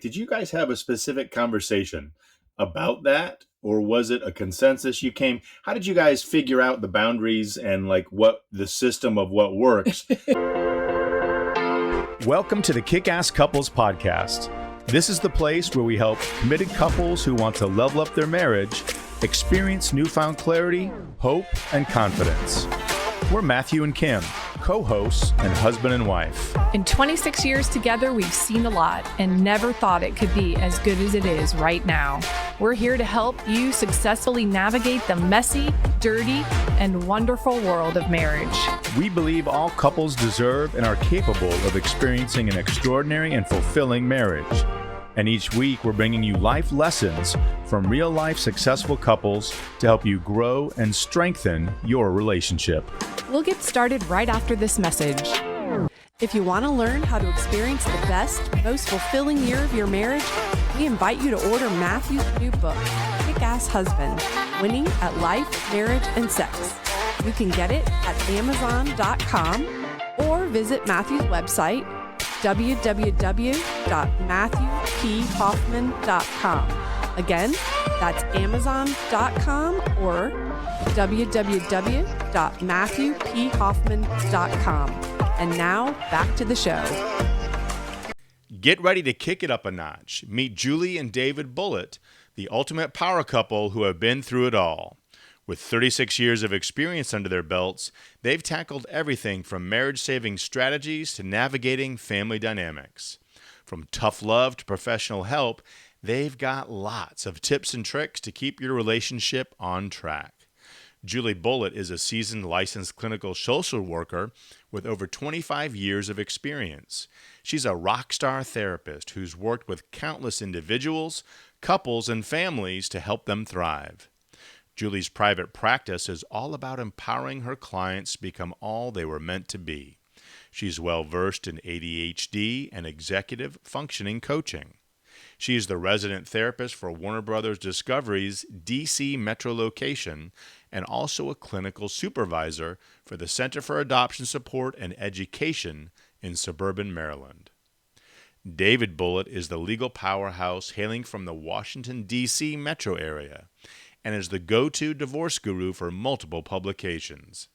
Did you guys have a specific conversation about that? Or was it a consensus how did you guys figure out the boundaries and like what the system of what works? Welcome to the Kickass Couples Podcast. This is the place where we help committed couples who want to level up their marriage experience newfound clarity, hope, and confidence. We're Matthew and Kim, co-hosts and husband and wife. In 26 years together, we've seen a lot and never thought it could be as good as it is right now. We're here to help you successfully navigate the messy, dirty, and wonderful world of marriage. We believe all couples deserve and are capable of experiencing an extraordinary and fulfilling marriage. And each week, we're bringing you life lessons from real-life successful couples to help you grow and strengthen your relationship. We'll get started right after this message. If you want to learn how to experience the best, most fulfilling year of your marriage, we invite you to order Matthew's new book, Kickass Husband, Winning at Life, Marriage, and Sex. You can get it at Amazon.com or visit Matthew's website, www.matthewphoffman.com. Again, that's Amazon.com or www.matthewphoffman.com. And now, back to the show. Get ready to kick it up a notch. Meet Julie and David Bulitt, the ultimate power couple who have been through it all. With 36 years of experience under their belts, they've tackled everything from marriage-saving strategies to navigating family dynamics. From tough love to professional help, they've got lots of tips and tricks to keep your relationship on track. Julie Bulitt is a seasoned licensed clinical social worker with over 25 years of experience. She's a rock star therapist who's worked with countless individuals, couples, and families to help them thrive. Julie's private practice is all about empowering her clients to become all they were meant to be. She's well-versed in ADHD and executive functioning coaching. She is the resident therapist for Warner Brothers Discovery's DC Metro location and also a clinical supervisor for the Center for Adoption Support and Education in suburban Maryland. David Bulitt is the legal powerhouse hailing from the Washington, D.C. metro area and is the go-to divorce guru for multiple publications.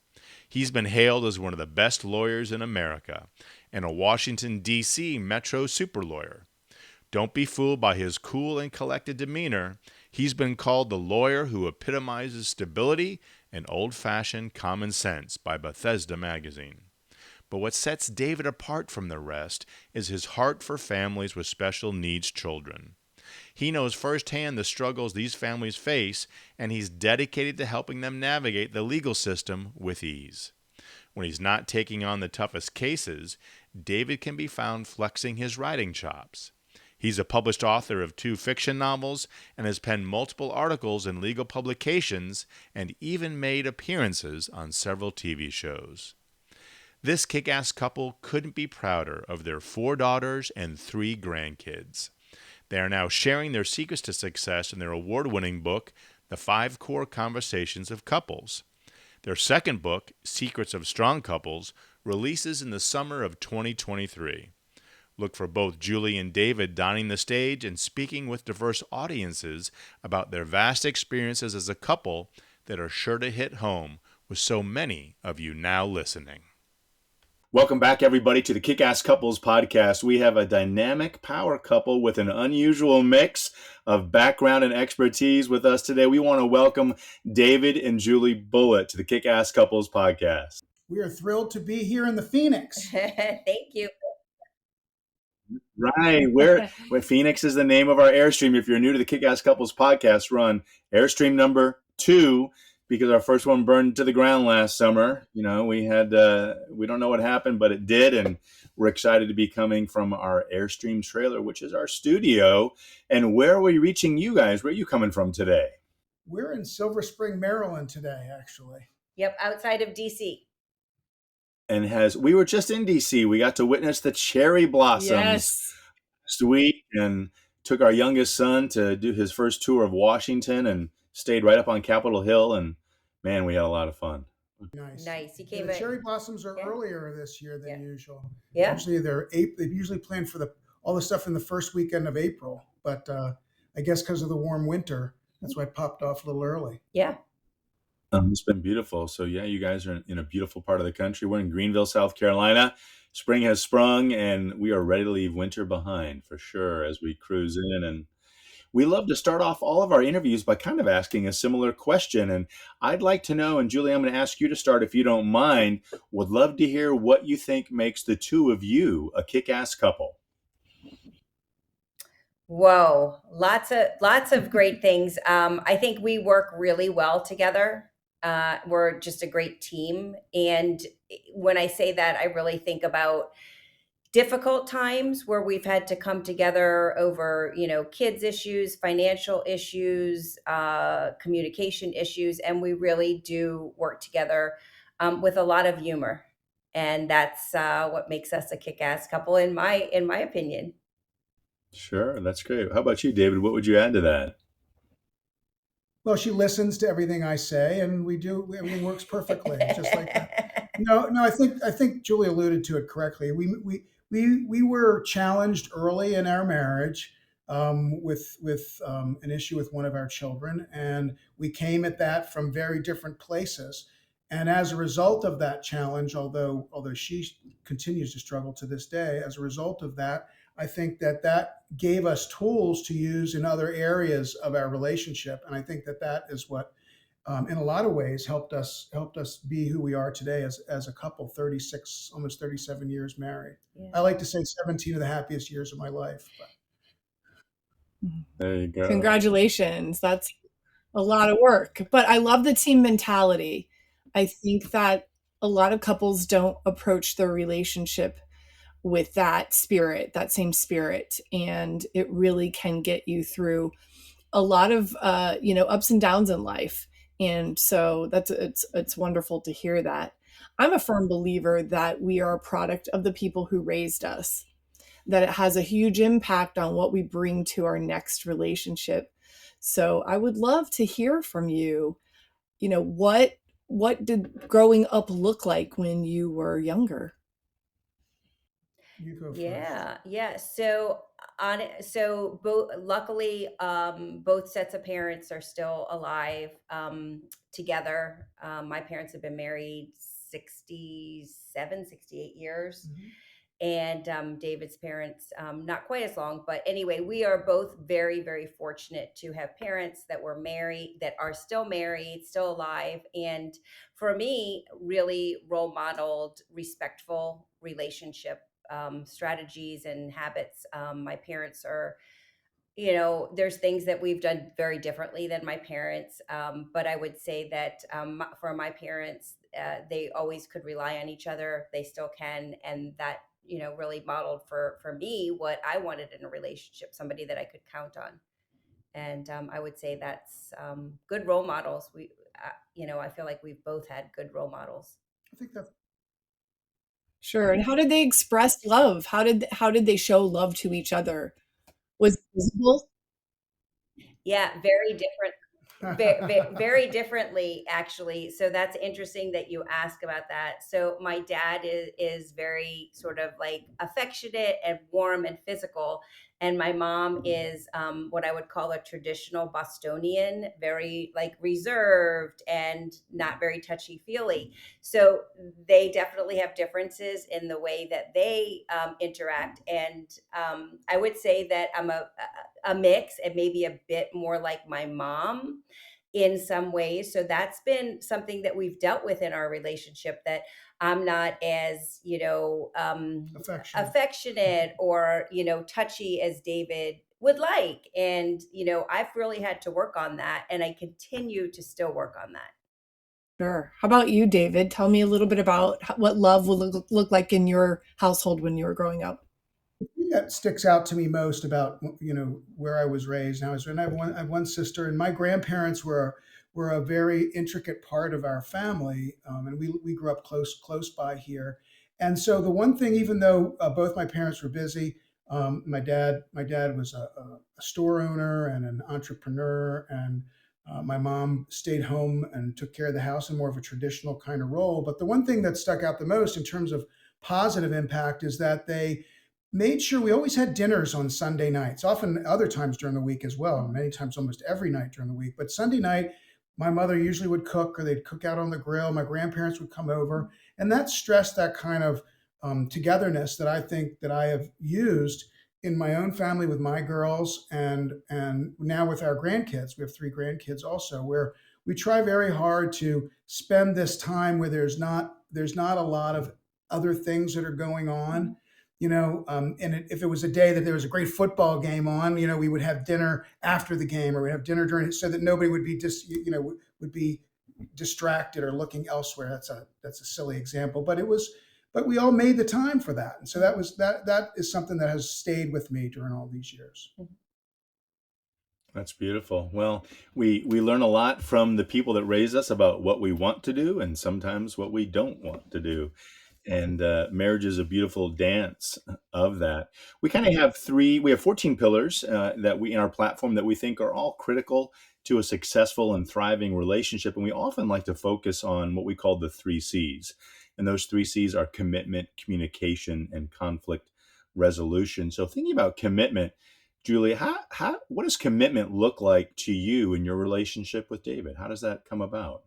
He's been hailed as one of the best lawyers in America and a Washington, D.C. metro super lawyer. Don't be fooled by his cool and collected demeanor. He's been called the lawyer who epitomizes stability and old-fashioned common sense by Bethesda Magazine. But what sets David apart from the rest is his heart for families with special needs children. He knows firsthand the struggles these families face, and he's dedicated to helping them navigate the legal system with ease. When he's not taking on the toughest cases, David can be found flexing his writing chops. He's a published author of 2 fiction novels and has penned multiple articles in legal publications and even made appearances on several TV shows. This kick-ass couple couldn't be prouder of their 4 daughters and 3 grandkids. They are now sharing their secrets to success in their award-winning book, The 5 Core Conversations of Couples. Their second book, Secrets of Strong Couples, releases in the summer of 2023. Look for both Julie and David donning the stage and speaking with diverse audiences about their vast experiences as a couple that are sure to hit home with so many of you now listening. Welcome back, everybody, to the Kick-Ass Couples Podcast. We have a dynamic power couple with an unusual mix of background and expertise with us today. We want to welcome David and Julie Bulitt to the Kick-Ass Couples Podcast. We are thrilled to be here in the Phoenix. Thank you. Right. Where Phoenix is the name of our Airstream. If you're new to the Kick-Ass Couples Podcast, we're on Airstream number 2 because our first one burned to the ground last summer. You know, we don't know what happened, but it did. And we're excited to be coming from our Airstream trailer, which is our studio. And where are we reaching you guys? Where are you coming from today? We're in Silver Spring, Maryland today, actually. Yep, outside of DC. And we were just in DC. We got to witness the cherry blossoms last week and took our youngest son to do his first tour of Washington and stayed right up on Capitol Hill. And man, we had a lot of fun. Nice. He came the cherry blossoms are earlier this year than usual. Yeah. Usually they usually plan for the all the stuff in the first weekend of April. But I guess because of the warm winter, that's why I popped off a little early. Yeah. It's been beautiful. So yeah, you guys are in a beautiful part of the country. We're in Greenville, South Carolina. Spring has sprung, and we are ready to leave winter behind for sure as we cruise in. And we love to start off all of our interviews by kind of asking a similar question. And I'd like to know, and Julie, I'm going to ask you to start if you don't mind. Would love to hear what you think makes the two of you a kick-ass couple. Whoa, lots of great things. I think we work really well together. We're just a great team. And when I say that, I really think about difficult times where we've had to come together over, kids issues, financial issues, communication issues, and we really do work together with a lot of humor. And that's what makes us a kick-ass couple, in my opinion. Sure, that's great. How about you, David? What would you add to that? Well, she listens to everything I say, and everything works perfectly, just like that. No, I think Julie alluded to it correctly. We were challenged early in our marriage with an issue with one of our children, and we came at that from very different places. And as a result of that challenge, although she continues to struggle to this day, as a result of that, I think that gave us tools to use in other areas of our relationship, and I think that is what, in a lot of ways, helped us be who we are today as a couple. 36, almost 37 years married. Yeah. I like to say 17 of the happiest years of my life. But. There you go. Congratulations. That's a lot of work, but I love the team mentality. I think that a lot of couples don't approach their relationship with that same spirit, and it really can get you through a lot of ups and downs in life. And so it's wonderful to hear that. I'm a firm believer that we are a product of the people who raised us, that it has a huge impact on what we bring to our next relationship. So I would love to hear from you. What did growing up look like when you were younger? You go first. Yeah. So luckily, both sets of parents are still alive together. My parents have been married 67, 68 years. Mm-hmm. And David's parents, not quite as long, but anyway, we are both very, very fortunate to have parents that were married, that are still married, still alive. And for me, really role modeled respectful relationship strategies and habits. My parents are, there's things that we've done very differently than my parents. But I would say that for my parents, they always could rely on each other. They still can. And that, really modeled for me what I wanted in a relationship, somebody that I could count on. And I would say that's good role models. I feel like we've both had good role models. I think that. Sure. And how did they express love? How did they show love to each other? Was it visible? Yeah, very different. Very differently, actually. So that's interesting that you ask about that. So my dad is very sort of like affectionate and warm and physical. And my mom is what I would call a traditional Bostonian, very like reserved and not very touchy-feely. So they definitely have differences in the way that they interact. And I would say that I'm a mix and maybe a bit more like my mom in some ways. So that's been something that we've dealt with in our relationship, that I'm not as, affectionate or, touchy as David would like. And, I've really had to work on that, and I continue to still work on that. Sure. How about you, David? Tell me a little bit about what love will look like in your household when you were growing up. The thing that sticks out to me most about where I was raised, and I have one sister, and my grandparents were a very intricate part of our family, and we grew up close by here. And so the one thing, even though both my parents were busy, my dad was a store owner and an entrepreneur, and my mom stayed home and took care of the house in more of a traditional kind of role. But the one thing that stuck out the most in terms of positive impact is that they made sure we always had dinners on Sunday nights, often other times during the week as well, and many times almost every night during the week. But Sunday night, my mother usually would cook, or they'd cook out on the grill. My grandparents would come over, and that stressed that kind of togetherness that I think that I have used in my own family with my girls, and now with our grandkids. We have three grandkids also, where we try very hard to spend this time where there's not a lot of other things that are going on. If it was a day that there was a great football game on, we would have dinner after the game, or we'd have dinner during it, so that nobody would be would be distracted or looking elsewhere. That's a silly example, but we all made the time for that, and so that is something that has stayed with me during all these years. That's beautiful. Well, we learn a lot from the people that raise us about what we want to do and sometimes what we don't want to do. And marriage is a beautiful dance of that. We kind of have we have 14 pillars that we in our platform that we think are all critical to a successful and thriving relationship. And we often like to focus on what we call the 3 C's. And those 3 C's are commitment, communication, and conflict resolution. So thinking about commitment, Julie, what does commitment look like to you in your relationship with David? How does that come about?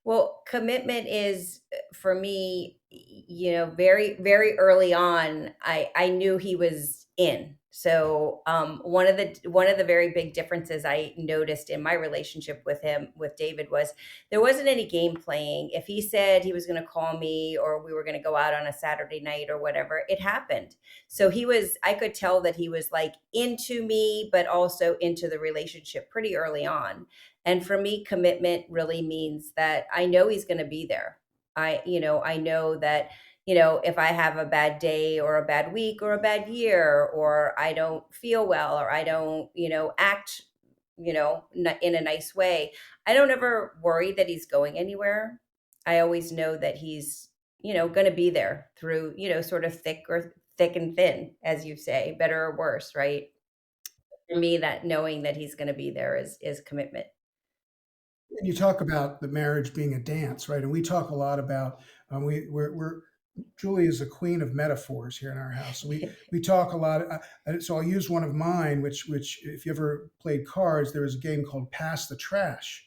Well, commitment is for me, very, very early on, I knew he was in. So one of the very big differences I noticed in my relationship with David, was there wasn't any game playing. If he said he was going to call me, or we were going to go out on a Saturday night or whatever, it happened. So I could tell that he was like into me, but also into the relationship pretty early on. And for me, commitment really means that I know he's going to be there. I know that, if I have a bad day or a bad week or a bad year, or I don't feel well, or I don't, act, in a nice way, I don't ever worry that he's going anywhere. I always know that he's, going to be there through, sort of thick and thin, as you say, better or worse, right? For me, that knowing that he's going to be there is commitment. And you talk about the marriage being a dance, right? And we talk a lot about we're Julie is the queen of metaphors here in our house. So we talk a lot. So I'll use one of mine, which if you ever played cards, there was a game called Pass the Trash,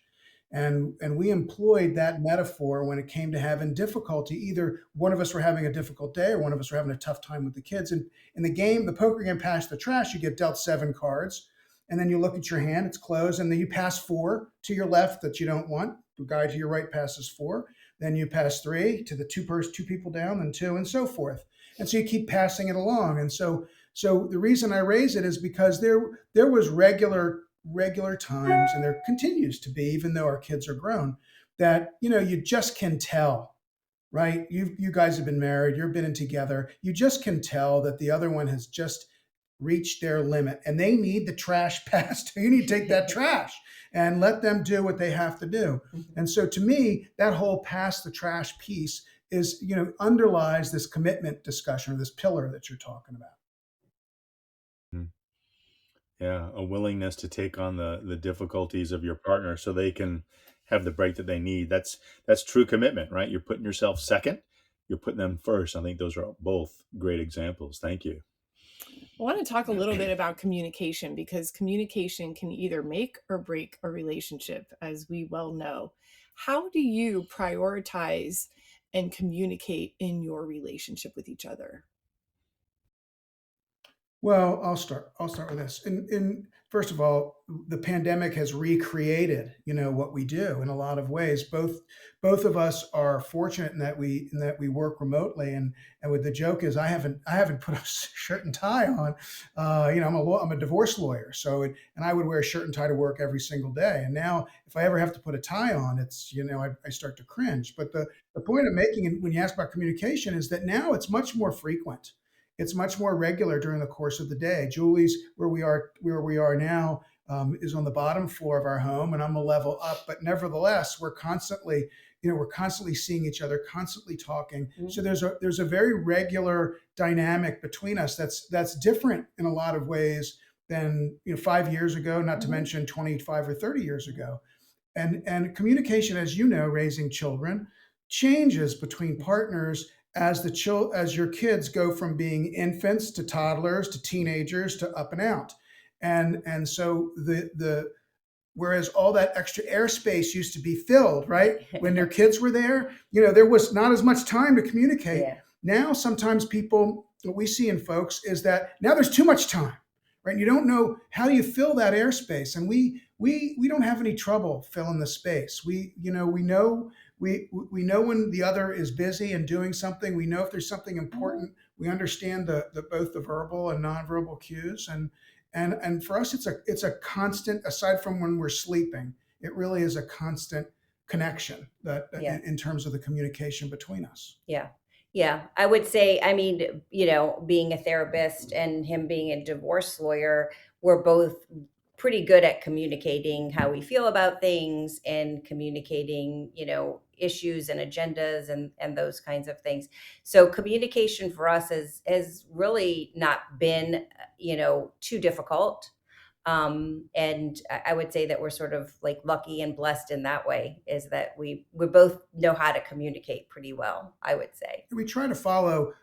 and we employed that metaphor when it came to having difficulty. Either one of us were having a difficult day, or one of us were having a tough time with the kids. And in the poker game Pass the Trash, you get dealt 7 cards. And then you look at your hand, it's closed, and then you pass 4 to your left that you don't want. The guy to your right passes 4. Then you pass 3 to the two people down, then 2, and so forth. And so you keep passing it along. And so the reason I raise it is because there was regular times, and there continues to be, even though our kids are grown, that you just can tell, right? You guys have been married, you've been in together. You just can tell that the other one has just reach their limit, and they need the trash passed. You need to take that trash and let them do what they have to do. And so to me, that whole pass the trash piece is, underlies this commitment discussion, or this pillar that you're talking about. Yeah, a willingness to take on the difficulties of your partner so they can have the break that they need. That's true commitment, right? You're putting yourself second, you're putting them first. I think those are both great examples. Thank you. I want to talk a little bit about communication, because communication can either make or break a relationship, as we well know. How do you prioritize and communicate in your relationship with each other? Well, I'll start with this. In first of all, the pandemic has recreated, what we do in a lot of ways. Both of us are fortunate in that we work remotely, and with the joke is I haven't put a shirt and tie on. I'm a divorce lawyer, and I would wear a shirt and tie to work every single day. And now, if I ever have to put a tie on, it's I start to cringe. But the point I'm making, when you ask about communication, is that now it's much more frequent. It's much more regular during the course of the day. Julie's where we are now is on the bottom floor of our home, and I'm a level up. But nevertheless, we're constantly seeing each other, constantly talking. Mm-hmm. So there's a very regular dynamic between us that's different in a lot of ways than 5 years ago, not to mention 25 or 30 years ago. And communication, as raising children changes between partners as your kids go from being infants to toddlers to teenagers to up and out. And so the whereas all that extra airspace used to be filled, right? When their kids were there, there was not as much time to communicate. Yeah. Now, sometimes what we see in folks is that now there's too much time, right? You don't know how you fill that airspace. And we don't have any trouble filling the space. We know when the other is busy and doing something. We know if there's something important. We understand both the verbal and nonverbal cues. And for us, it's a constant, aside from when we're sleeping, it really is a constant connection that Yeah. in terms of the communication between us. Yeah. Yeah. I would say, I mean, being a therapist and him being a divorce lawyer, we're both pretty good at communicating how we feel about things and communicating, issues and agendas and those kinds of things. So communication for us has really not been, too difficult. And I would say that we're sort of like lucky and blessed in that way, is that we both know how to communicate pretty well, I would say. We try to follow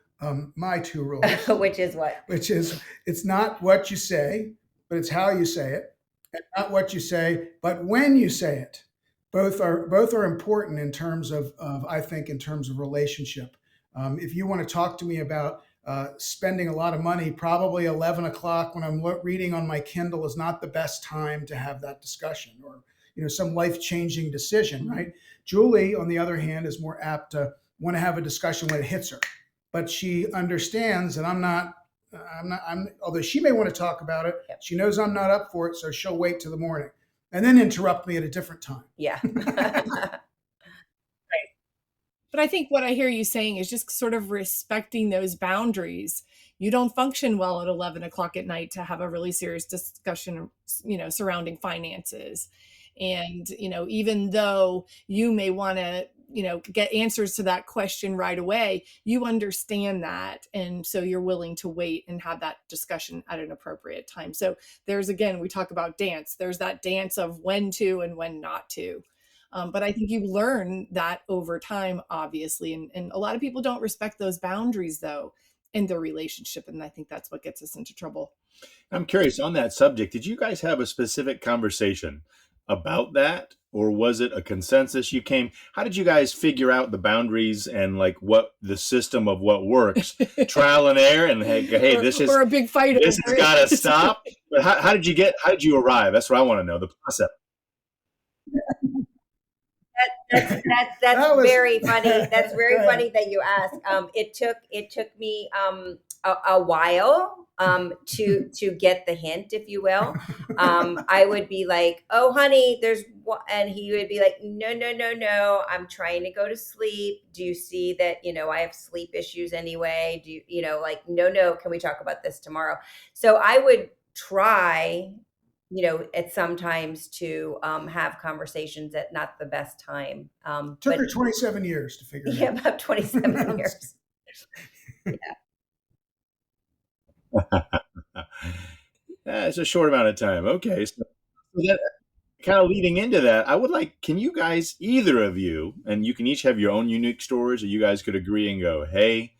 my two rules, Which is what? which is it's not what you say, but it's how you say it, and not what you say, but when you say it. Both are important in terms of I think in terms of relationship. If you want to talk to me about spending a lot of money, probably 11 o'clock when I'm reading on my Kindle is not the best time to have that discussion, or some life-changing decision, right? Julie, on the other hand, is more apt to want to have a discussion when it hits her, but she understands that although she may want to talk about it, Yep. she knows I'm not up for it, so she'll wait till the morning and then interrupt me at a different time. Yeah. But I think what I hear you saying is just sort of respecting those boundaries. You don't function well at 11 o'clock at night to have a really serious discussion, surrounding finances. And, even though you may want to, get answers to that question right away, you understand that. And so you're willing to wait and have that discussion at an appropriate time. So again, we talk about dance. There's that dance of when to and when not to. But I think you learn that over time, obviously. And a lot of people don't respect those boundaries, though, in their relationship. And I think that's what gets us into trouble. I'm curious on that subject. Did you guys have a specific conversation about that? Or was it a consensus how did you guys figure out the boundaries and like what the system of what works? Trial and error, and hey, or a big fight. This has got to stop. But how did you arrive? That's what I want to know, the process. That's very funny. That's very funny that you ask. It took me a while to get the hint, if you will. I would be like, "Oh, honey, and he would be like, "No, I'm trying to go to sleep. Do you see that? I have sleep issues anyway. Do you, like, no, can we talk about this tomorrow?" So I would try, at sometimes to have conversations at not the best time. Took her 27 years to figure it out. Yeah, about 27 years. It's a short amount of time. Okay. So that kind of leading into that, can you guys, either of you, and you can each have your own unique stories, or you guys could agree and go, hey,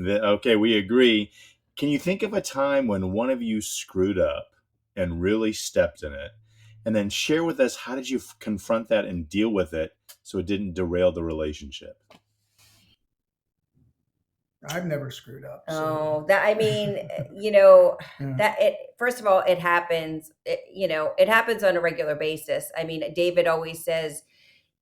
okay, we agree. Can you think of a time when one of you screwed up and really stepped in it, and then share with us, how did you confront that and deal with it so it didn't derail the relationship? I've never screwed up. Oh, first of all, it happens, it happens on a regular basis. I mean, David always says,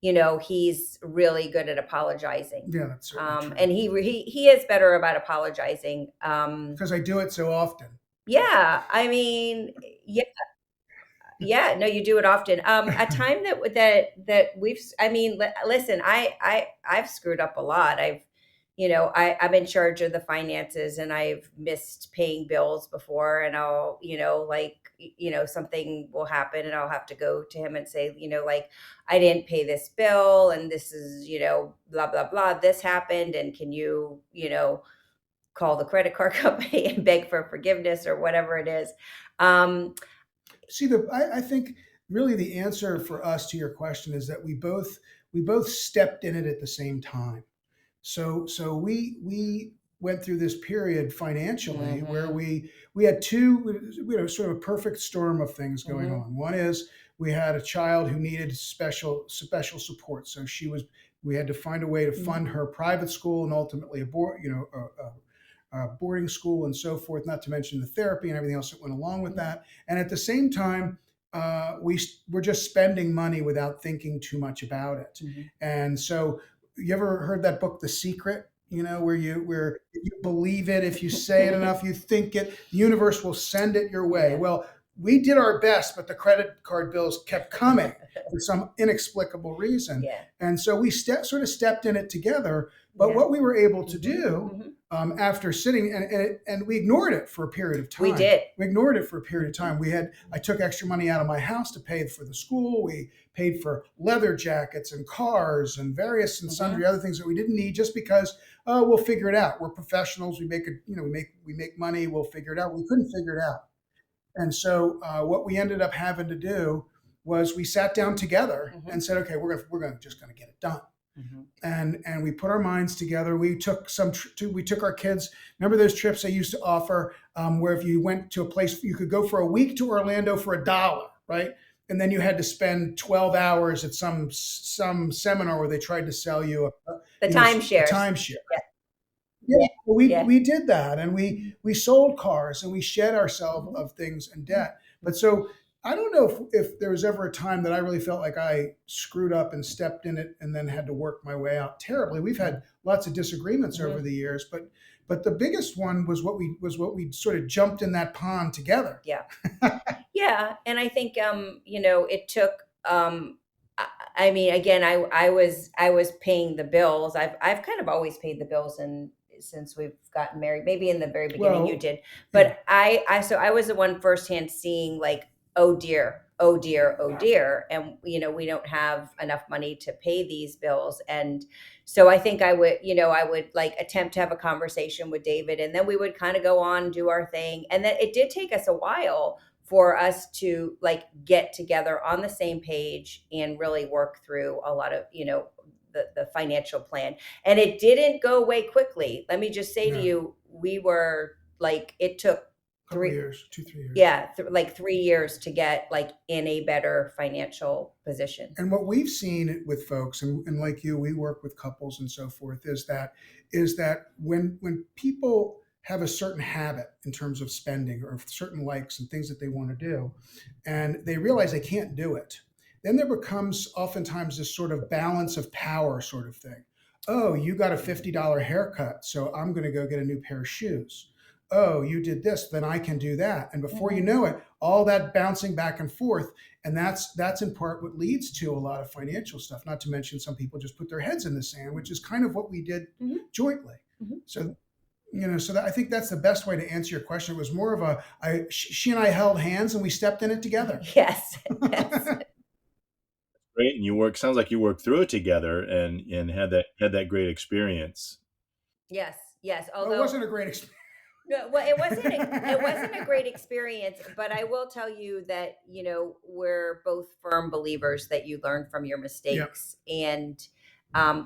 he's really good at apologizing. Yeah, that's certainly true. And he is better about apologizing. Because I do it so often. Yeah, I mean, yeah, no, you do it often. A time that listen, I've screwed up a lot. I'm in charge of the finances, and I've missed paying bills before, and I'll, something will happen and I'll have to go to him and say, I didn't pay this bill, and this is, blah, blah, blah, this happened. And can you, call the credit card company and beg for forgiveness or whatever it is. I think really the answer for us to your question is that we both stepped in it at the same time. So we went through this period financially where we had we had a sort of a perfect storm of things going on. One is we had a child who needed special support, so we had to find a way to fund her private school and ultimately boarding school and so forth, not to mention the therapy and everything else that went along with that. And at the same time, we were just spending money without thinking too much about it. And so, you ever heard that book, The Secret? Where you believe it, if you say it enough, you think it, the universe will send it your way. Well, we did our best, but the credit card bills kept coming for some inexplicable reason. And so we sort of stepped in it together. But what we were able to do after sitting and we ignored it for a period of time. We did. We ignored it for a period of time. I took extra money out of my house to pay for the school. We paid for leather jackets and cars and various and sundry other things that we didn't need, just because we'll figure it out. We're professionals. We make money. We'll figure it out. We couldn't figure it out. And so what we ended up having to do was we sat down together and said, okay, we're just going to get it done. And we put our minds together. We took our kids. Remember those trips they used to offer, where if you went to a place, you could go for a week to Orlando for $1, right? And then you had to spend 12 hours at some seminar where they tried to sell you the timeshare. Yeah, we did that, and we sold cars and we shed ourselves of things and debt. But so I don't know if there was ever a time that I really felt like I screwed up and stepped in it and then had to work my way out terribly. We've had lots of disagreements over the years, but the biggest one was what we sort of jumped in that pond together. Yeah. Yeah. And I think, it took, I mean, again, I was paying the bills. I've kind of always paid the bills since we've gotten married. Maybe in the very beginning you did, but so I was the one firsthand seeing, like, oh dear. And, we don't have enough money to pay these bills. And so I think I would like attempt to have a conversation with David, and then we would kind of go on, do our thing. And then it did take us a while for us to, like, get together on the same page and really work through a lot of, the financial plan. And it didn't go away quickly. Let me just say to you, we were like, it took 3 years. Yeah. Like 3 years to get, like, in a better financial position. And what we've seen with folks, and like you, we work with couples and so forth, is that when people have a certain habit in terms of spending or certain likes and things that they want to do, and they realize they can't do it, then there becomes oftentimes this sort of balance of power sort of thing. Oh, you got a $50 haircut, so I'm going to go get a new pair of shoes. Oh, you did this, then I can do that. And before you know it, all that bouncing back and forth. And that's in part what leads to a lot of financial stuff, not to mention some people just put their heads in the sand, which is kind of what we did jointly. So, I think that's the best way to answer your question. It was more of she and I held hands and we stepped in it together. Yes. Great. And sounds like you worked through it together and had that great experience. Yes. Although it wasn't a great experience. No, well, it wasn't a great experience, but I will tell you that, we're both firm believers that you learn from your mistakes. And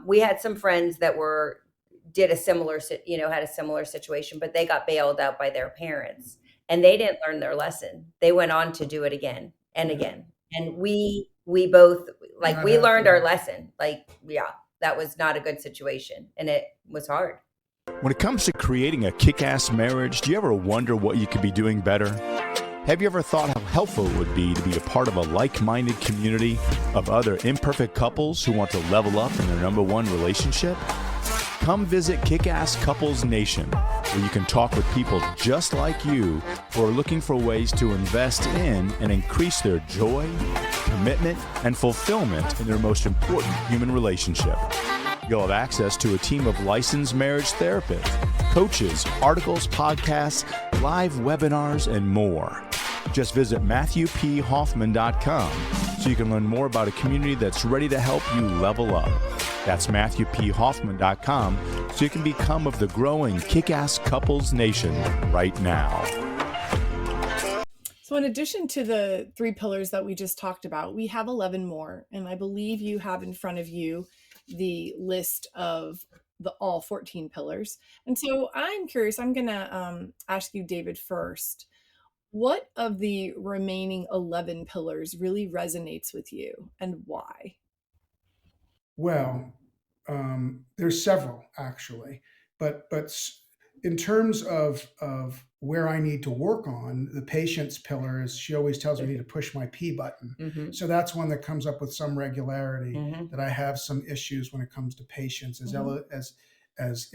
we had some friends that had a similar situation, but they got bailed out by their parents and they didn't learn their lesson. They went on to do it again and again. And we both, like, we learned our lesson. Like, that was not a good situation and it was hard. When it comes to creating a kick-ass marriage, do you ever wonder what you could be doing better? Have you ever thought how helpful it would be to be a part of a like-minded community of other imperfect couples who want to level up in their number one relationship? Come visit Kickass Couples Nation, where you can talk with people just like you who are looking for ways to invest in and increase their joy, commitment, and fulfillment in their most important human relationship. You'll have access to a team of licensed marriage therapists, coaches, articles, podcasts, live webinars, and more. Just visit MatthewPHoffman.com so you can learn more about a community that's ready to help you level up. That's MatthewPHoffman.com so you can become of the growing Kick-Ass Couples Nation right now. So in addition to the 3 pillars that we just talked about, we have 11 more. And I believe you have in front of you the list of the all 14 pillars. And so I'm curious, I'm going to ask you, David, first. What of the remaining 11 pillars really resonates with you and why? Well, there's several actually, but in terms of where I need to work on, the patience pillar is she always tells me I need to push my P button. Mm-hmm. So that's one that comes up with some regularity. Mm-hmm. That I have some issues when it comes to patience, Mm-hmm. as as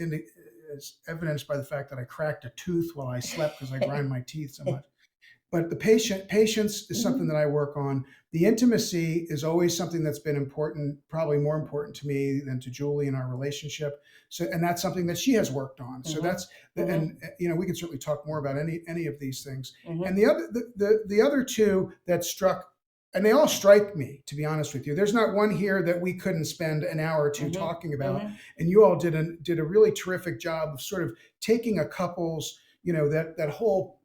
evidenced by the fact that I cracked a tooth while I slept because I grind my teeth so much. But the patience is something Mm-hmm. that I work on. The intimacy is always something that's been important, probably more important to me than to Julie in our relationship. So, and that's something that she has worked on. So Mm-hmm. that's, Mm-hmm. and you know, we can certainly talk more about any of these things. Mm-hmm. And the other two that struck, and they all strike me, to be honest with you. There's not one here that we couldn't spend an hour or two Mm-hmm. talking about. Mm-hmm. And you all did a really terrific job of sort of taking a couple's, you know, that whole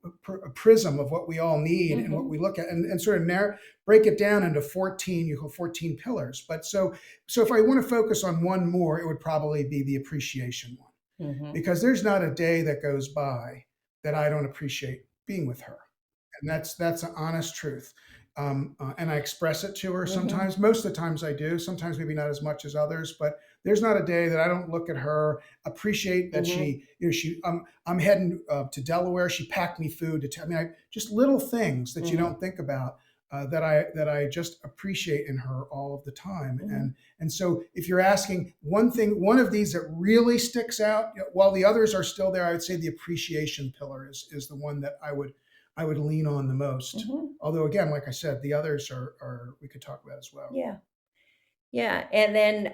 prism of what we all need and what Mm-hmm. we look at, and sort of break it down into 14, you call 14 pillars. But so if I want to focus on one more, it would probably be the appreciation one, Mm-hmm. because there's not a day that goes by that I don't appreciate being with her, and that's an honest truth. And I express it to her Mm-hmm. sometimes. Most of the times I do. Sometimes maybe not as much as others, but there's not a day that I don't look at her, appreciate that Mm-hmm. she, you know, I'm heading to Delaware. She packed me food to. I mean, just little things that you Mm-hmm. don't think about, that I just appreciate in her all of the time. Mm-hmm. And so if you're asking one thing, one of these that really sticks out, you know, while the others are still there, I would say the appreciation pillar is the one that I would lean on the most. Mm-hmm. Although again, like I said, the others are we could talk about as well. Yeah. Yeah, and then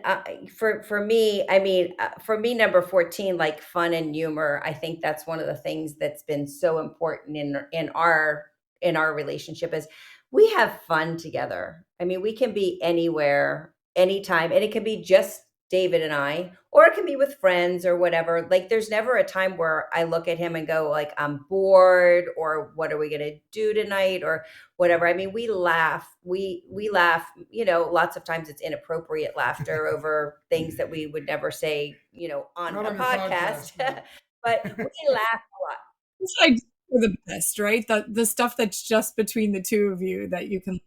for me, I mean, for me, number 14, like fun and humor, I think that's one of the things that's been so important in our relationship is we have fun together. I mean, we can be anywhere, anytime, and it can be just David and I, or it can be with friends or whatever. Like, there's never a time where I look at him and go, like, I'm bored, or what are we gonna do tonight, or whatever. I mean, we laugh, you know, lots of times it's inappropriate laughter over things that we would never say, you know, on Not a on your podcast. podcast. No. But we laugh a lot. It's like for the best, right? The stuff that's just between the two of you that you can.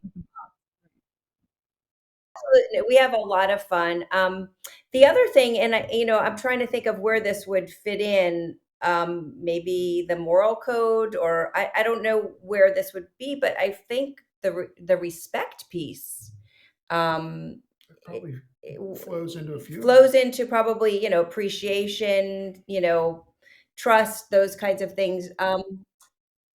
We have a lot of fun. The other thing, and you know, I'm trying to think of where this would fit in. Maybe the moral code, or I don't know where this would be, but I think the respect piece, um, It probably it flows into a few of flows them. into probably, you know, appreciation, you know, trust, those kinds of things.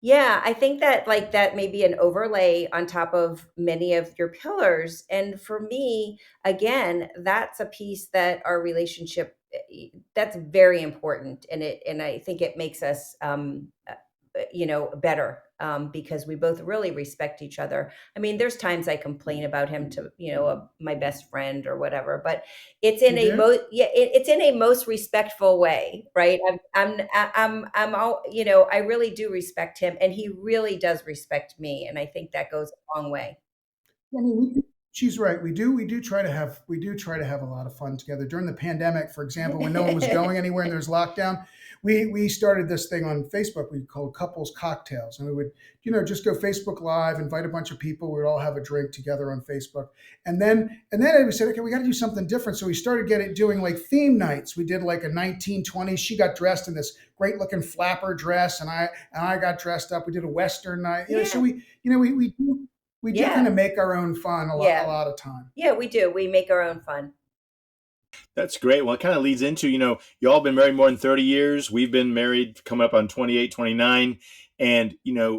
Yeah, I think that like that may be an overlay on top of many of your pillars. And for me, again, that's a piece that our relationship that's very important, and I think it makes us you know, better, because we both really respect each other. I mean, there's times I complain about him to, you know, my best friend or whatever, but it's in You a do? it's in a most respectful way, right? I'm all, you know, I really do respect him, and he really does respect me, and I think that goes a long way. I mean, she's right. We do try to have a lot of fun together during the pandemic. For example, when no one was going anywhere and there's lockdown, we started this thing on Facebook we called Couples Cocktails, and we would, you know, just go Facebook Live, invite a bunch of people. We would all have a drink together on Facebook, and then we said, okay, we got to do something different. So we started doing like theme nights. We did like a 1920s. She got dressed in this great looking flapper dress, and I got dressed up. We did a Western night. You know, so Yeah. we do kind Yeah. of make our own fun a Yeah. lot of time. Yeah, we do. We make our own fun. That's great. Well, it kind of leads into, you all been married more than 30 years. We've been married coming up on 28, 29. And,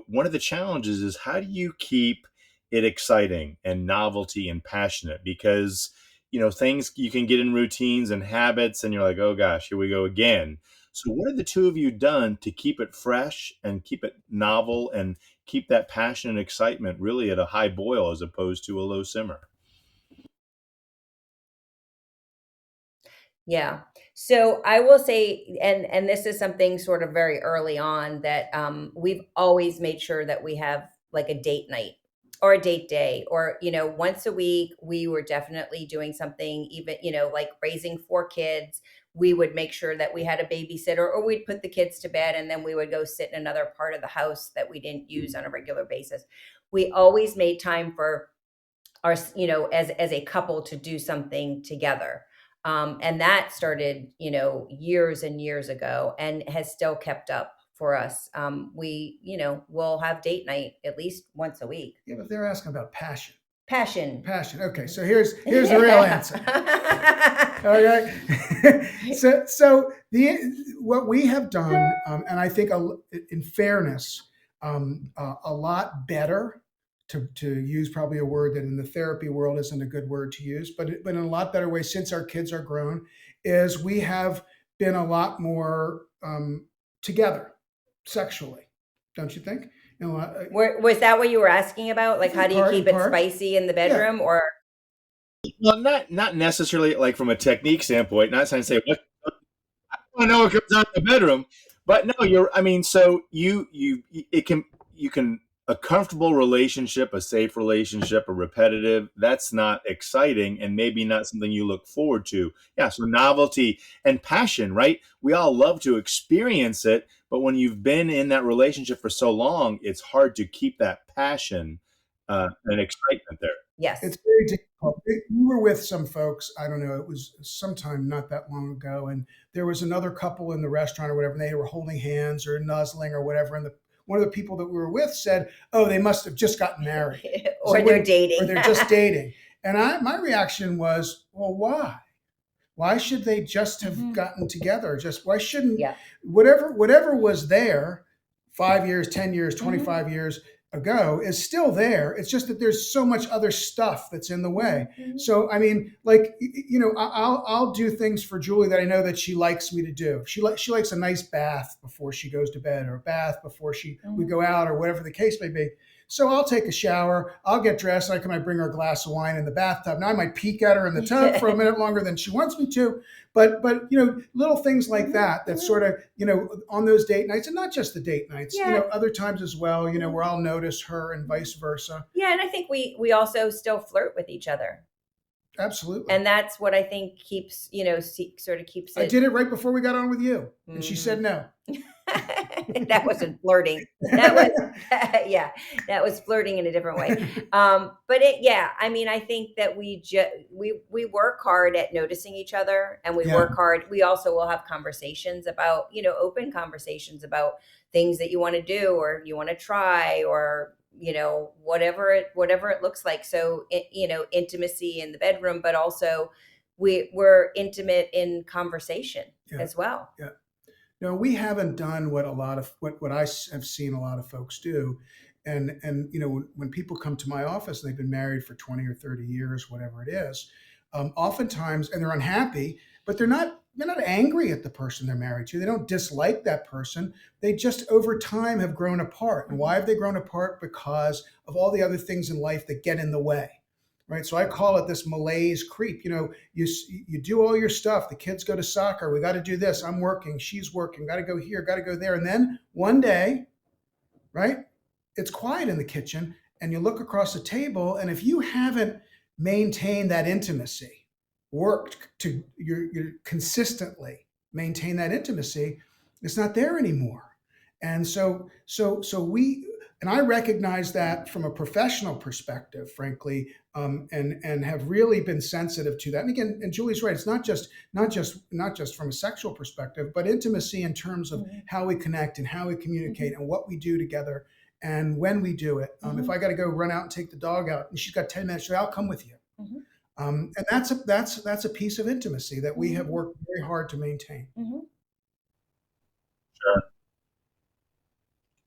one of the challenges is how do you keep it exciting and novelty and passionate? Because, things you can get in routines and habits and you're like, oh gosh, here we go again. So what have the two of you done to keep it fresh and keep it novel and keep that passion and excitement really at a high boil as opposed to a low simmer? Yeah. So I will say, and this is something sort of very early on that we've always made sure that we have like a date night or a date day, or once a week we were definitely doing something, even like raising four kids. we would make sure that we had a babysitter, or we'd put the kids to bed and then we would go sit in another part of the house that we didn't use on a regular basis. We always made time for our, as a couple to do something together. And that started, years and years ago, and has still kept up for us. We'll have date night at least once a week. Yeah, but they're asking about passion. Passion. Okay, so here's the real answer. Okay, so what we have done, and I think in fairness, a lot better, to use probably a word that in the therapy world isn't a good word to use, but in a lot better way since our kids are grown, is we have been a lot more together sexually, don't you think? Was that what you were asking about? Like, how do you keep it spicy in the bedroom, or? Well, not necessarily like from a technique standpoint. Not trying to say what I know it comes out in the bedroom, but no, so you can a comfortable relationship, a safe relationship, a repetitive, that's not exciting and maybe not something you look forward to. Yeah, so novelty and passion, right? We all love to experience it, but when you've been in that relationship for so long, it's hard to keep that passion and excitement there. Yes. It's very difficult. We were with some folks, I don't know, it was sometime not that long ago, and there was another couple in the restaurant or whatever, and they were holding hands or nuzzling or whatever, and one of the people that we were with said, "Oh, they must have just gotten married." Or So they're dating. Or they're just dating. And my reaction was, well, why? Why should they just have gotten together? Just why shouldn't whatever was there 5 years, 10 years, 25 years ago is still there. It's just that there's so much other stuff that's in the way. So, I mean, like, I'll do things for Julie that I know that she likes me to do. She likes a nice bath before she goes to bed, or a bath before we go out, or whatever the case may be. So I'll take a shower, I'll get dressed, and I might bring her a glass of wine in the bathtub. Now I might peek at her in the tub for a minute longer than she wants me to, but little things like that sort of, on those date nights, and not just the date nights, other times as well, where I'll notice her and vice versa. Yeah, and I think we also still flirt with each other. Absolutely. And that's what I think keeps, sort of keeps it. I did it right before we got on with you, and she said no. That wasn't flirting. That was, that was flirting in a different way. But I think that we work hard at noticing each other, and we work hard. We also will have conversations about, open conversations about things that you want to do, or you want to try, or, whatever it looks like. So, intimacy in the bedroom, but also we're intimate in conversation as well. Yeah. No, we haven't done what I have seen a lot of folks do. And when people come to my office and they've been married for 20 or 30 years, whatever it is, oftentimes, and they're unhappy, but they're not angry at the person they're married to. They don't dislike that person. They just over time have grown apart. And why have they grown apart? Because of all the other things in life that get in the way. Right. So I call it this malaise creep. You do all your stuff. The kids go to soccer. We got to do this. I'm working. She's working. Got to go here. Got to go there. And then one day, right, it's quiet in the kitchen, and you look across the table. And if you haven't maintained that intimacy, worked to you consistently maintain that intimacy, it's not there anymore. And so and I recognize that from a professional perspective, frankly, and have really been sensitive to that. And again, and Julie's right. It's not just from a sexual perspective, but intimacy in terms of how we connect and how we communicate and what we do together and when we do it. If I got to go run out and take the dog out, and she's got 10 minutes, I'll come with you. And that's a piece of intimacy that we have worked very hard to maintain.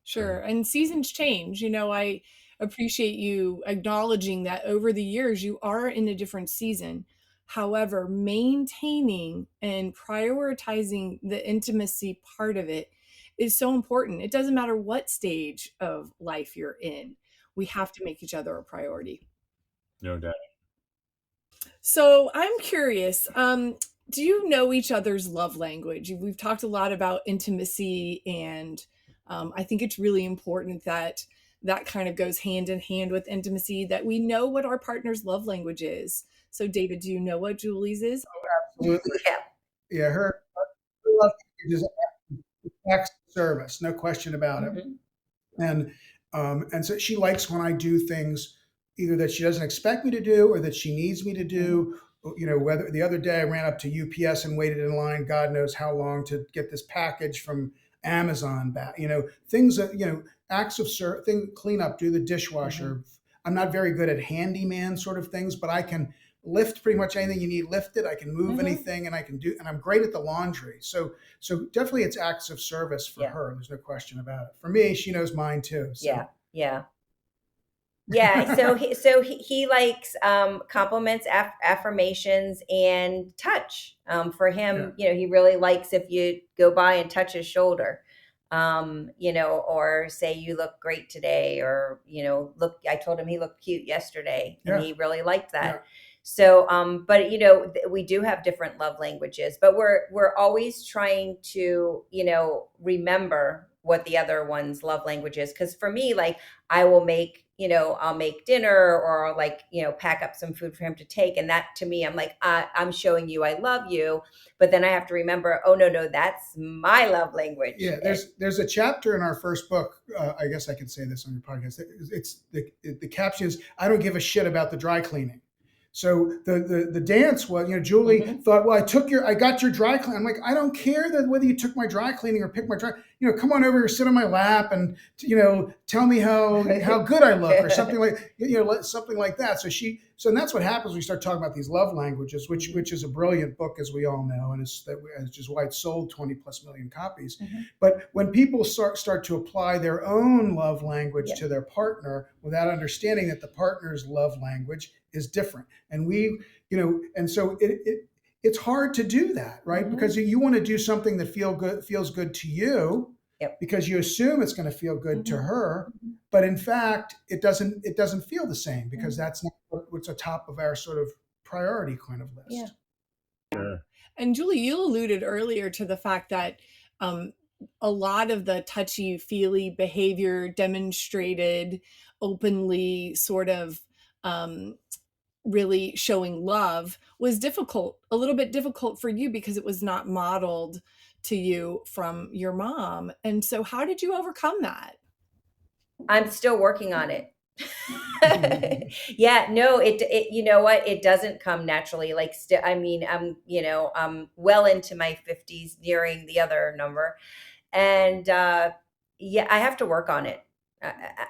Sure. And seasons change. I appreciate you acknowledging that over the years you are in a different season. However, maintaining and prioritizing the intimacy part of it is so important. It doesn't matter what stage of life you're in. We have to make each other a priority. No doubt. So I'm curious, do you know each other's love language? We've talked a lot about intimacy, and I think it's really important that kind of goes hand in hand with intimacy, that we know what our partner's love language is. So David, do you know what Julie's is? Oh, absolutely. Yeah, It is acts of service, no question about it. Mhm. And so she likes when I do things either that she doesn't expect me to do or that she needs me to do. You know, whether the other day I ran up to UPS and waited in line, God knows how long, to get this package from Amazon back. You know, things that, you know, acts of clean up, do the dishwasher. Mhm. I'm not very good at handyman sort of things, but I can lift pretty much anything you need lifted. I can move Mhm. anything, and and I'm great at the laundry. So definitely it's acts of service for Yeah. her. There's no question about it. For me, she knows mine too. So. Yeah. Yeah. Yeah, he likes compliments, affirmations, and touch. For Yeah. him, you know, he really likes if you go by and touch his shoulder, you know, or say you look great today, or you know, look. I told him he looked cute yesterday, and Yeah. he really liked that. Yeah. So, but you know, we do have different love languages, but we're always trying to, you know, remember what the other one's love language is. Because for me, like I will make, you know, I'll make dinner, or I'll like, you know, pack up some food for him to take. And that to me, I'm like, I'm showing you I love you. But then I have to remember, oh, no, that's my love language. Yeah, there's a chapter in our first book. I guess I can say this on your podcast. It's the caption is, "I don't give a shit about the dry cleaning." So the dance was, you know, Julie thought, well, I got your dry cleaning. I'm like, I don't care that whether you took my dry cleaning or picked my dry, you know, come on over here, sit on my lap, and you know, tell me how good I look, or something like, you know, something like that. And that's what happens when we start talking about these love languages, which is a brilliant book, as we all know, and it's just why it sold 20 plus million copies. But when people start to apply their own love language to their partner without understanding that the partner's love language is different, and you know, and so it's hard to do that, right? Because you want to do something that feels good to you, because you assume it's going to feel good to her, but in fact it doesn't feel the same, because that's not what's atop of our sort of priority kind of list. Sure. And Julie, you alluded earlier to the fact that a lot of the touchy-feely behavior demonstrated openly, sort of really showing love, was a little bit difficult for you, because it was not modeled to you from your mom. And so how did you overcome that? I'm still working on it. Yeah, no, it you know what? It doesn't come naturally. Like, I mean, you know, I'm well into my 50s, nearing the other number. And yeah, I have to work on it.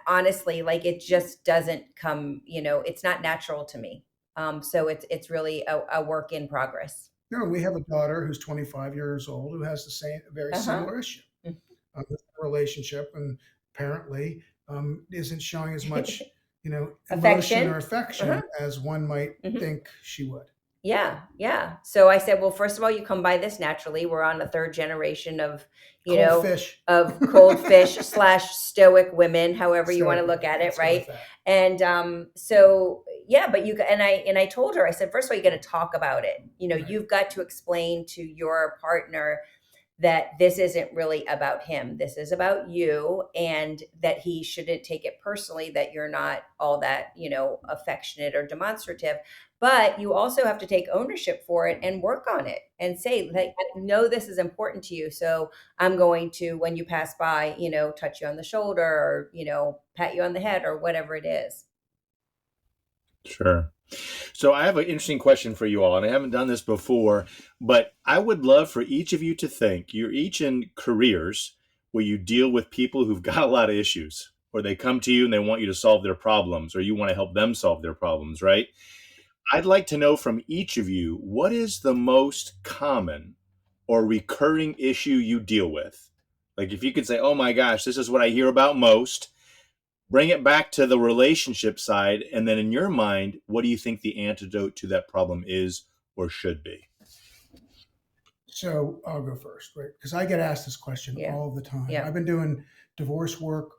Honestly, like it just doesn't come, you know, it's not natural to me. So it's really a work in progress. No, we have a daughter who's 25 years old who has very similar issue. Relationship, and apparently isn't showing as much, you know, emotion or affection as one might think she would. Yeah. So I said, well, first of all, you come by this naturally. We're on the third generation of, you Cold know, fish. of cold fish / stoic women, however you want to look at it, right? And so yeah, but I told her, I said, first of all, you got to talk about it. You know, you've got to explain to your partner that this isn't really about him. This is about you, and that he shouldn't take it personally that you're not all that, you know, affectionate or demonstrative. But you also have to take ownership for it and work on it and say, like, I know this is important to you. So I'm going to, when you pass by, you know, touch you on the shoulder, or, you know, pat you on the head, or whatever it is. Sure. So I have an interesting question for you all, and I haven't done this before, but I would love for each of you to think. You're each in careers where you deal with people who've got a lot of issues, or they come to you and they want you to solve their problems, or you want to help them solve their problems, right? I'd like to know from each of you, what is the most common or recurring issue you deal with? Like if you could say, oh my gosh, this is what I hear about most, bring it back to the relationship side, and then in your mind, what do you think the antidote to that problem is or should be? So I'll go first, right? Because I get asked this question all the time. I've been doing divorce work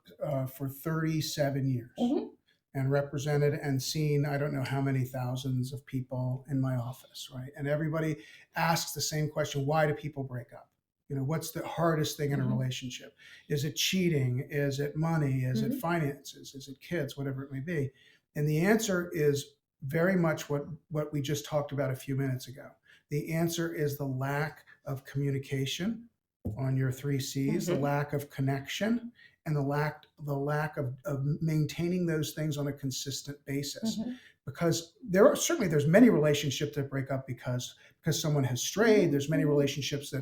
for 37 years and represented and seen, I don't know how many thousands of people in my office, right? And everybody asks the same question: why do people break up? You know, what's the hardest thing in a relationship? Is it cheating? Is it money? Is it finances? Is it kids? Whatever it may be. And the answer is very much what we just talked about a few minutes ago. The answer is the lack of communication on your three C's, the lack of connection and the lack of maintaining those things on a consistent basis. Because there's many relationships that break up because someone has strayed. There's many relationships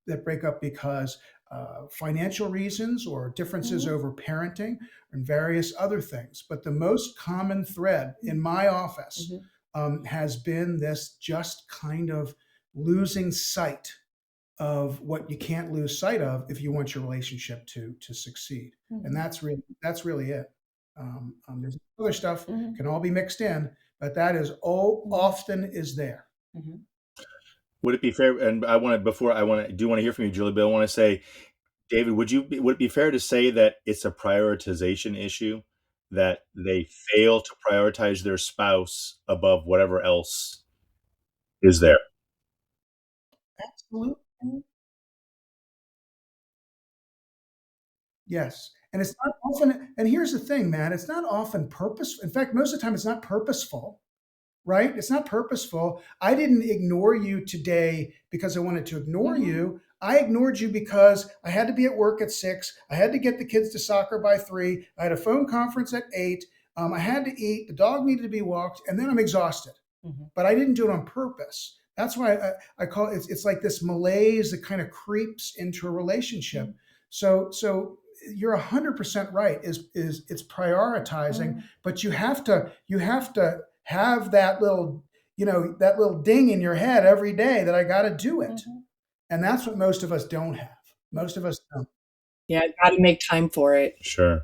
that break up because financial reasons or differences over parenting and various other things. But the most common thread in my office has been this just kind of losing sight of what you can't lose sight of if you want your relationship to succeed. And that's really it. There's other stuff can all be mixed in, but that is all often is there. Would it be fair? And do want to hear from you, Julie, but I want to say, David, would it be fair to say that it's a prioritization issue, that they fail to prioritize their spouse above whatever else is there? Absolutely. Yes. And it's not often, and here's the thing, man, it's not often purposeful. In fact, most of the time it's not purposeful, right? It's not purposeful. I didn't ignore you today because I wanted to ignore you. I ignored you because I had to be at work at 6. I had to get the kids to soccer by 3. I had a phone conference at 8. I had to eat. The dog needed to be walked, and then I'm exhausted. But I didn't do it on purpose. That's why I call it. It's like this malaise that kind of creeps into a relationship. So you're 100% right. It's prioritizing, but you have to have that little that little ding in your head every day that I got to do it, and that's what most of us don't have. Most of us don't. Yeah, got to make time for it. Sure.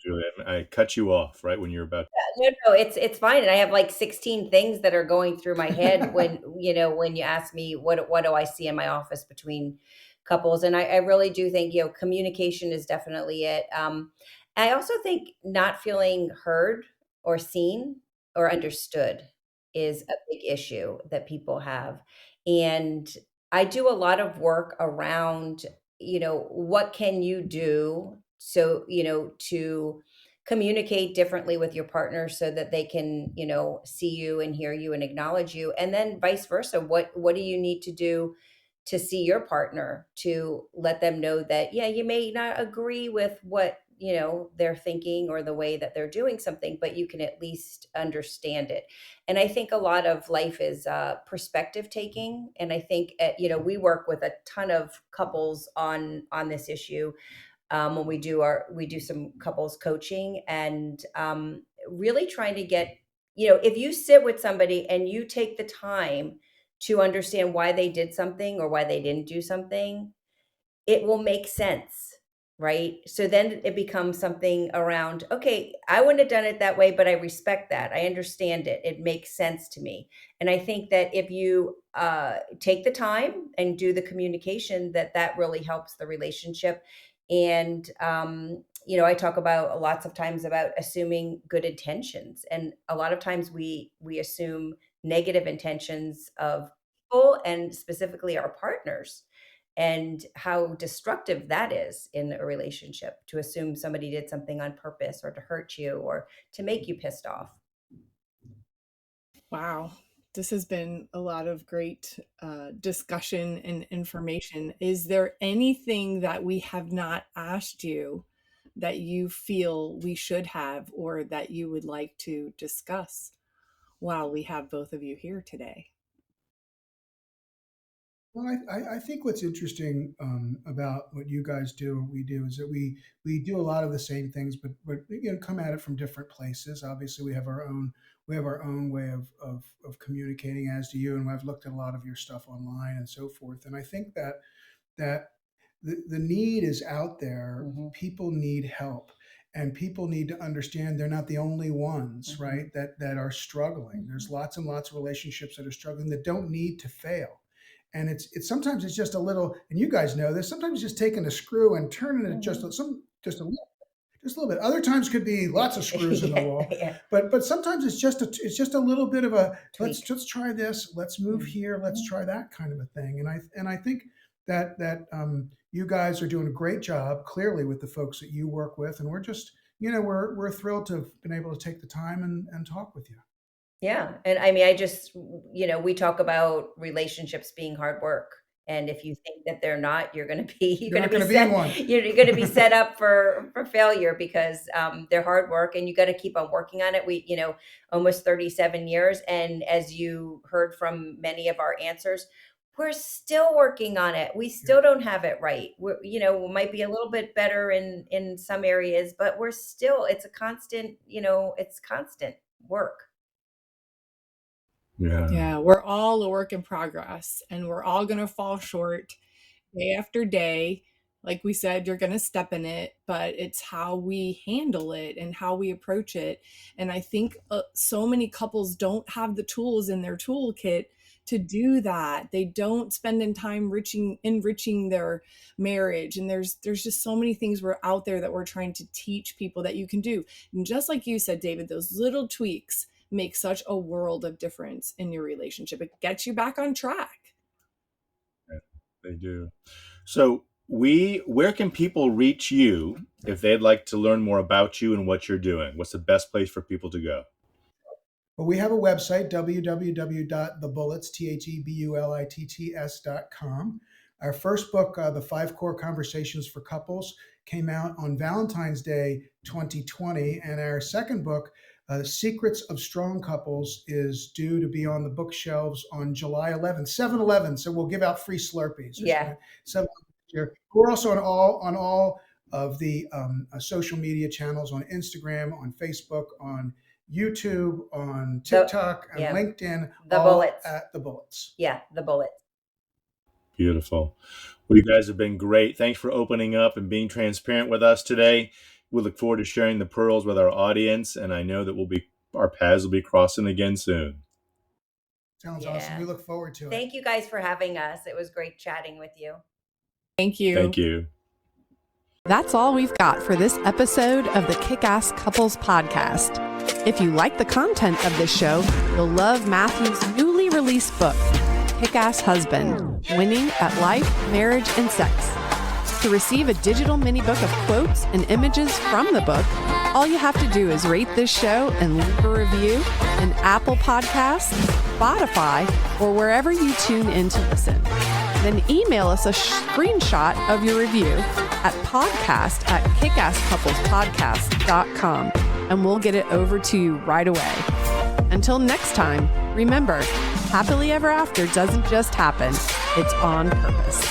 Julie, I cut you off right when you're about. No, it's fine. And I have like 16 things that are going through my head when you ask me what do I see in my office between couples. And I really do think, communication is definitely it. I also think not feeling heard or seen or understood is a big issue that people have. And I do a lot of work around, what can you do so, to communicate differently with your partner so that they can, see you and hear you and acknowledge you. And then vice versa. What do you need to do to see your partner, to let them know that, yeah, you may not agree with what, they're thinking or the way that they're doing something, but you can at least understand it. And I think a lot of life is perspective taking. And I think, we work with a ton of couples on this issue. When we do some couples coaching, and really trying to get, if you sit with somebody and you take the time to understand why they did something or why they didn't do something, it will make sense, right? So then it becomes something around, okay, I wouldn't have done it that way, but I respect that. I understand it. It makes sense to me. And I think that if you take the time and do the communication, that really helps the relationship. And I talk about lots of times about assuming good intentions, and a lot of times we assume negative intentions of people, and specifically our partners, and how destructive that is in a relationship, to assume somebody did something on purpose or to hurt you or to make you pissed off. Wow. This has been a lot of great discussion and information. Is there anything that we have not asked you that you feel we should have, or that you would like to discuss while we have both of you here today? Well, I think what's interesting about what you guys do and we do is that we do a lot of the same things, but come at it from different places. Obviously, we have our own way of communicating, as do you. And I've looked at a lot of your stuff online and so forth. And I think that the need is out there. People need help, and people need to understand they're not the only ones, right? That are struggling. There's lots and lots of relationships that are struggling that don't need to fail. And it's sometimes it's just a little, and you guys know this, sometimes it's just taking a screw and turning it just a little bit. Other times could be lots of screws in the wall, but sometimes it's just a little bit of a let's try this, let's move here, let's try that kind of a thing. And I think that you guys are doing a great job, clearly, with the folks that you work with, and we're just we're thrilled to have been able to take the time and talk with you. Yeah. And I mean, we talk about relationships being hard work, And if you think that they're not, you're going to be You're not going to be in one. you're going to be set up for failure, because they're hard work, and you got to keep on working on it. We, almost 37 years, and as you heard from many of our answers, we're still working on it. We still don't have it right. We might be a little bit better in some areas, but it's a constant, it's constant work. Yeah, we're all a work in progress, and we're all going to fall short day after day. Like we said, you're going to step in it, but it's how we handle it and how we approach it. And I think so many couples don't have the tools in their toolkit to do that. They don't spend in time enriching their marriage. And there's just so many things we're out there that we're trying to teach people that you can do. And just like you said, David, those little tweaks make such a world of difference in your relationship. It gets you back on track. Yeah, they do. So where can people reach you if they'd like to learn more about you and what you're doing? What's the best place for people to go? Well, we have a website, www.thebulitts.com. Our first book, The 5 Core Conversations for Couples, came out on Valentine's Day 2020. And our second book, The Secrets of Strong Couples, is due to be on the bookshelves on July 11th, 7/11. So we'll give out free Slurpees. Yeah. We're also on all of the social media channels, on Instagram, on Facebook, on YouTube, on TikTok, and LinkedIn. The Bullitts. At The Bullitts. Yeah, The Bullitts. Beautiful. Well, you guys have been great. Thanks for opening up and being transparent with us today. We look forward to sharing the pearls with our audience, and I know that our paths will be crossing again soon. Sounds awesome. We look forward to it. Thank you guys for having us. It was great chatting with you. Thank you. Thank you. That's all we've got for this episode of the Kickass Couples Podcast. If you like the content of this show, you'll love Matthew's newly released book, Kickass Husband, Winning at Life, Marriage, and Sex. To receive a digital mini book of quotes and images from the book, all you have to do is rate this show and leave a review in Apple Podcasts, Spotify, or wherever you tune in to listen. Then email us a screenshot of your review at podcast@kickasscouplespodcast.com, and we'll get it over to you right away. Until next time, remember, happily ever after doesn't just happen, it's on purpose.